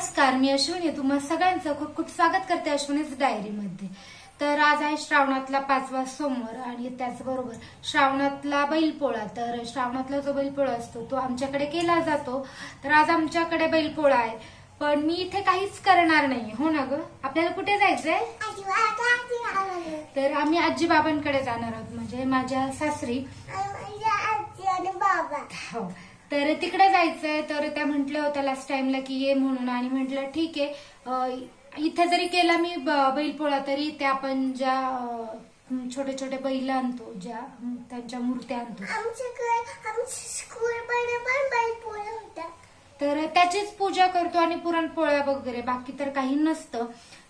नमस्कार, मी अश्विनी. तुम्हा सगळ्यांचं खूप खूप स्वागत करते अश्विनीच डायरीमध्ये. तर आज आहे श्रावणातला 5वा सोमवार आणि त्याचबरोबर श्रावणातला बैलपोळा. तर श्रावणातला जो बैलपोळा असतो तो आमच्याकडे केला जातो. तर आज आमच्याकडे बैलपोळा आहे, पण मी इथे काहीच करणार नाही. हो ना ग? आपल्याला कुठे जायचंय? तर आम्ही आजी बाबांकडे जाणार आहोत, म्हणजे माझ्या सासरी. हो, तर तिकडे जायचंय. तर त्या म्हटल्या होत्या लास्ट टाइमला की ये म्हणून, आणि म्हटलं ठीक आहे. इथे जरी केला मी बैलपोळा तरी ते आपण ज्या छोटे छोटे बैल आणतो, ज्या त्यांच्या मूर्त्या आणतो, तर त्याचीच पूजा करतो आणि पुरणपोळ्या वगैरे, बाकी तर काही नसतं.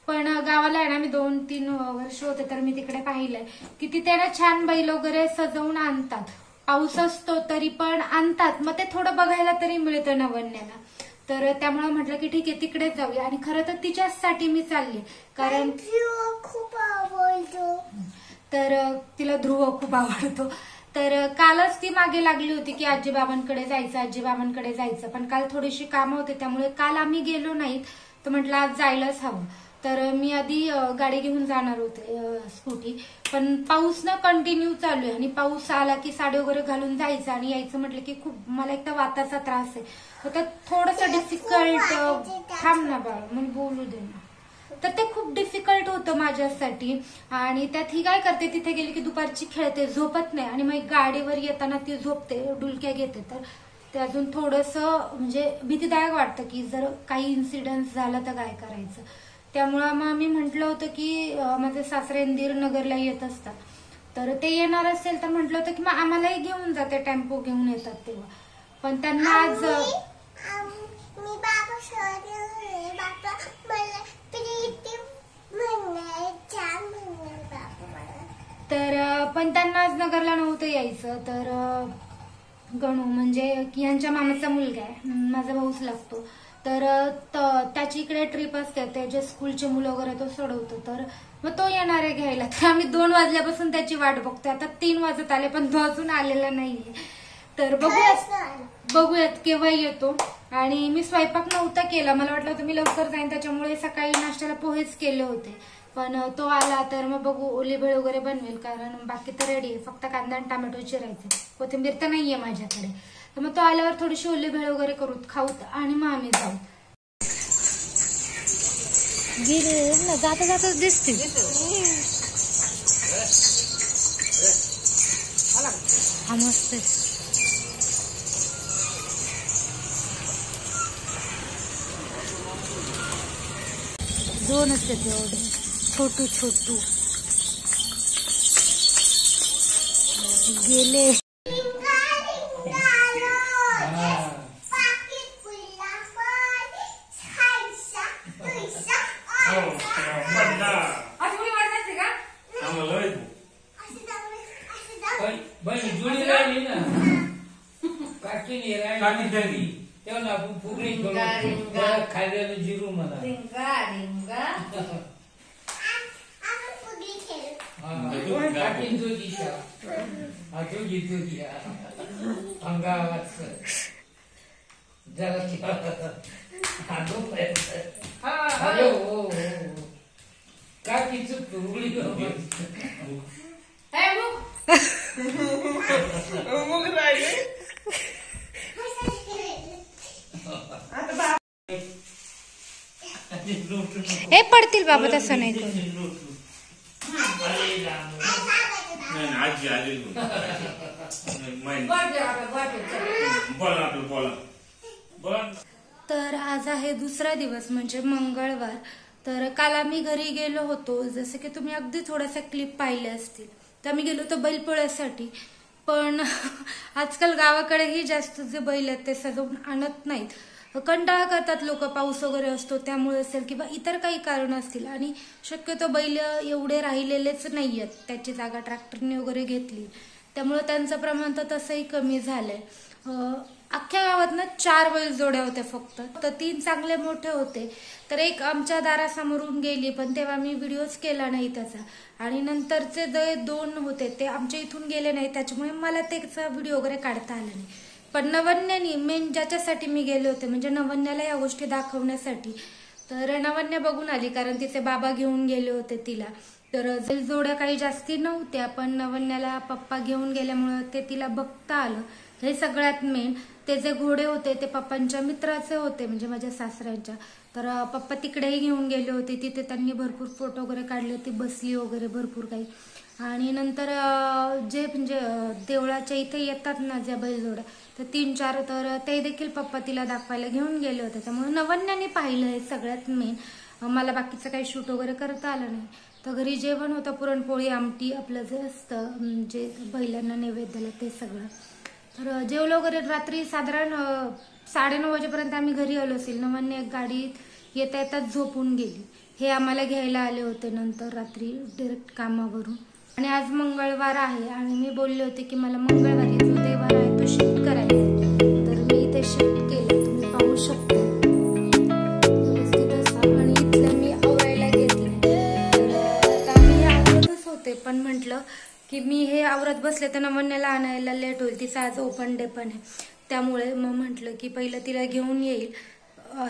पण गावाला आहे ना, मी 2-3 वर्ष होते तर मी तिकडे पाहिलंय की तिथे ना छान बैल वगैरे सजवून आणतात. पाऊस असतो तरी पण आणतात, मग ते थोडं बघायला तरी मिळतं नवन्याला. तर त्यामुळे म्हटलं की ठीक आहे तिकडेच जाऊया. आणि खरं तर तिच्यासाठी मी चालली, कारण खूप आवडतो. तर तिला ध्रुव खूप आवडतो. तर कालच ती मागे लागली होती की आजी बाबांकडे जायचं, पण काल थोडीशी कामं होते त्यामुळे काल आम्ही गेलो नाहीत. तर म्हटलं आज जायलाच हवं. तर मी आधी गाडी घेऊन जाणार होते, स्कूटी, पण पाऊस ना कंटिन्यू चालू आहे आणि पाऊस आला की साडी वगैरे घालून जायचं आणि यायचं म्हटलं की खूप मला एक तर वाताचा त्रास आहे. तर थोडंसं डिफिकल्ट. थांब ना बाळा, मला बोलू दे ना. तर ते खूप डिफिकल्ट होतं माझ्यासाठी. आणि त्यात ही काय करते, तिथे गेली की दुपारची खेळते, झोपत नाही, आणि मग गाडीवर येताना ती झोपते, डुलक्या घेते. तर ते अजून थोडंसं म्हणजे भीतीदायक वाटतं की जर काही इन्सिडेंट झालं तर काय करायचं. त्यामुळं मग मी म्हटलं होतं की माझे सासरे नगरला येत असतात, तर ते येणार असेल तर म्हटलं होतं की मग आम्हालाही घेऊन जाते, टेम्पो घेऊन येतात तेव्हा. पण त्यांना आज पण त्यांना आज नगरला नव्हतं यायचं. तर गणू म्हणजे यांच्या मामाचा मुलगा आहे, माझा भाऊच लागतो. तर त्याची इकडे ट्रिप असते, त्याचे स्कूलचे मुलं वगैरे तो सोडवतो. तर मग तो येणार आहे घ्यायला. तर आम्ही 2 वाजल्यापासून त्याची वाट बघतोय. आता 3 वाजत आले पण तो अजून आलेला नाहीये. तर बघूयात केव्हा येतो. आणि मी स्वयंपाक नव्हता केला, मला वाटलं होतं मी लवकर जाईन, त्याच्यामुळे सकाळी नाश्त्याला पोहेच केले होते. पण तो आला तर मग बघू, ओली भेळ वगैरे बनवेल, कारण बाकी तर रेडी आहे, फक्त कांदा आणि टोमॅटो चिरायचे, कोथिंबीर तर नाहीये माझ्याकडे. तर मग तो आल्यावर थोडीशी ओली भेळ वगैरे करू, खाऊत, आणि मग आम्ही जाऊ. गेले ना, जाता जाताच दिसते. हा मस्त आहे. दोनच आहेत एवढे, छोटू गेले. तेव्हा आपण फुगडी खायला जिरू म्हणा. अंगावाच काकीच फुगडी मग राहिले. हे पडतील बाबा, तसं नाही करू. तर आज आहे दुसरा दिवस, म्हणजे मंगळवार. तर काल आम्ही घरी गेलो होतो, जसं की तुम्ही अगदी थोड्याशा क्लिप पाहिल्या असतील. तर आम्ही गेलो होतो बैलपोळ्यासाठी. पण आजकाल गावाकडेही जास्त जे बैल आहेत ते सजवून आणत नाहीत. कंटाळा करतात लोक, पाऊस वगैरे असतो त्यामुळे असेल किंवा इतर काही कारण असतील. आणि शक्यतो बैल एवढे राहिलेलेच नाहीयेत, त्याची जागा ट्रॅक्टरने वगैरे घेतली, त्यामुळे त्यांचं प्रमाण तर तसंही कमी झालंय. अख्ख्या गावात ना 4 बैल जोड्या होत्या फक्त. 3 चांगले मोठे होते, तर एक आमच्या दारासमोरून गेली, पण तेव्हा मी व्हिडिओच केला नाही त्याचा. आणि नंतरचे जे 2 होते ते आमच्या इथून गेले नाही, त्याच्यामुळे मला त्याचा व्हिडिओ वगैरे काढता आला नाही. पण नवन्यानी मेन ज्याच्यासाठी मी गेले होते म्हणजे नवन्याला या गोष्टी दाखवण्यासाठी, तर नवन्या बघून आली कारण तिचे बाबा घेऊन गेले होते तिला. तर जोड्या काही जास्ती नव्हत्या पण नवन्याला पप्पा घेऊन गेल्यामुळं ते तिला बघता आलं. हे सगळ्यात मेन. ते जे घोडे होते ते पप्पांच्या मित्राचे होते म्हणजे माझ्या सासऱ्यांच्या. तर पप्पा तिकडेही घेऊन गेले होते. तिथे त्यांनी भरपूर फोटो वगैरे काढले. ती बसली वगैरे भरपूर काही. आणि नंतर जे म्हणजे देवळाच्या इथे येतात ना ज्या बैलजोड्या, तर 3-4 तर ते देखील पप्पा तिला दाखवायला घेऊन गेले होते. त्यामुळे नवन्याने पाहिलं हे सगळ्यात मेन. मला बाकीचं काही शूट वगैरे करता आलं नाही. तर घरी जेवण होतं, पुरणपोळी, आमटी, आपलं जे असतं जे बैलांना नैवेद्याला ते सगळं. तर जेवलो वगैरे. रात्री साधारण 9:30 वाजेपर्यंत आम्ही घरी आलो असेल. नवन्या एक गाडीत येता येताच झोपून गेली. हे आम्हाला घ्यायला आले होते नंतर रात्री डायरेक्ट कामावरून. आणि आज मंगळवार आहे आणि मी बोलले होते की मला मंगळवारी जो देवार आहे तो शिफ्ट करायचा. तर मी इथे शिफ्ट केलं, तुम्ही पाहू शकता व्यवस्थित असा. आणि इथलं मी आवरायला घेतले. तर आता मी आवरतच होते पण म्हटलं की मी हे आवरत बसले तर नवन्याला आणायला लेट होईल. तिचा आज ओपन डे पण आहे. त्यामुळे मग म्हटलं की पहिलं तिला घेऊन येईल.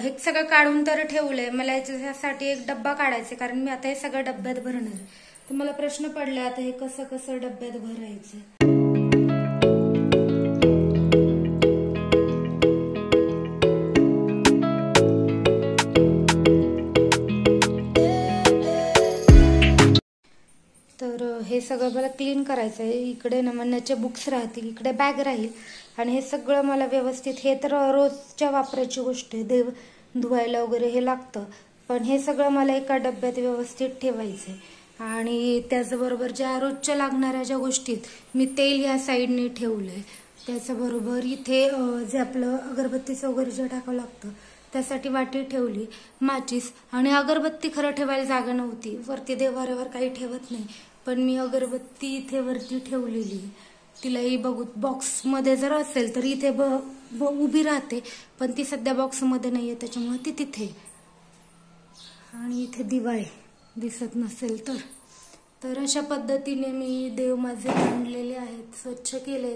हे सगळं काढून तर ठेवलंय. मला याच्यासाठी एक डब्बा काढायचा कारण मी आता हे सगळं डब्यात भरणार आहे. तर मला प्रश्न पडला आता हे कसं कसं डब्यात भरायचं. तर हे सगळं मला क्लीन करायचं आहे. इकडे नवन्याचे बुक्स राहतील, इकडे बॅग राहील आणि हे सगळं मला व्यवस्थित, हे तर रोजच्या वापरायची गोष्ट आहे, देव धुवायला वगैरे हे लागतं. पण हे सगळं मला एका डब्यात व्यवस्थित ठेवायचं आहे. आणि त्याचबरोबर ज्या रोजच्या लागणाऱ्या ज्या गोष्टी मी तेल ह्या साईडने ठेवलंय. त्याच्याबरोबर इथे जे आपलं अगरबत्तीचं वगैरे जे टाकावं लागतं त्यासाठी वाटी ठेवली, माचीस. आणि अगरबत्ती खरं ठेवायला जागा नव्हती. वरती देवाऱ्यावर काही ठेवत नाही पण मी अगरबत्ती इथे वरती ठेवलेली. तिलाही बघू बॉक्समध्ये जर असेल तर इथे उभी राहते पण ती सध्या बॉक्समध्ये नाहीये त्याच्यामुळे ती तिथे. आणि इथे दिवा आहे, दिसत नसेल तर अशा पद्धतीने मी देव माझे आणलेले आहेत. स्वच्छ केले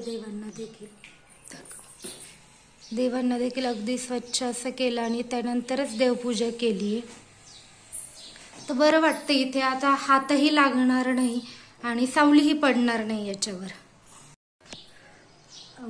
देवांना देखील अगदी स्वच्छ असं केलं आणि त्यानंतरच देवपूजा केली. तर बरं वाटतं. इथे आता हातही लागणार नाही आणि सावलीही पडणार नाही याच्यावर.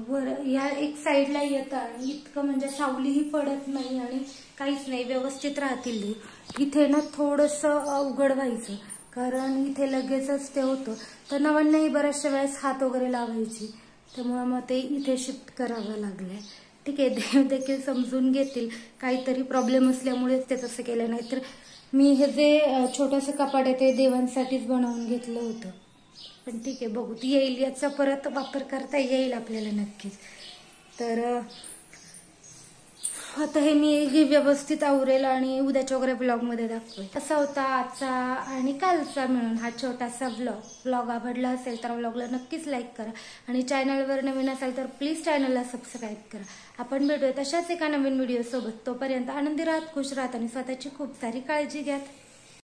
वर या एक साईडला येतं आणि इतकं म्हणजे सावलीही पडत नाही आणि काहीच नाही, व्यवस्थित राहतील. इथे ना थोडंसं अवघड व्हायचं कारण इथे लगेचच ते होतं. तर नवन्याही बऱ्याचशा वेळेस हात वगैरे लावायची त्यामुळे मग ते इथे शिफ्ट करावं लागलंय. ठीक आहे, देव देखील समजून घेतील. काहीतरी प्रॉब्लेम असल्यामुळेच ते तसं केलं. नाही तर मी हे जे छोटंसं कपाट आहे ते देवांसाठीच बनवून घेतलं होतं. पण ठीक आहे, बघू येईल, याचा परत वापर करता येईल आपल्याला नक्कीच. तर आता हे मी व्यवस्थित आवरेल आणि उद्याच्या वगैरे ब्लॉगमध्ये दाखवेल. असा होता आजचा आणि कालचा मिळून हा छोटासा ब्लॉग आवडला असेल तर ब्लॉगला नक्कीच लाईक करा आणि चॅनलवर नवीन असाल तर प्लीज चॅनलला सबस्क्राईब करा. आपण भेटूया तशाच एका नवीन व्हिडिओ सोबत. तोपर्यंत आनंदी राहत, खुश राहत आणि स्वतःची खूप सारी काळजी घ्या.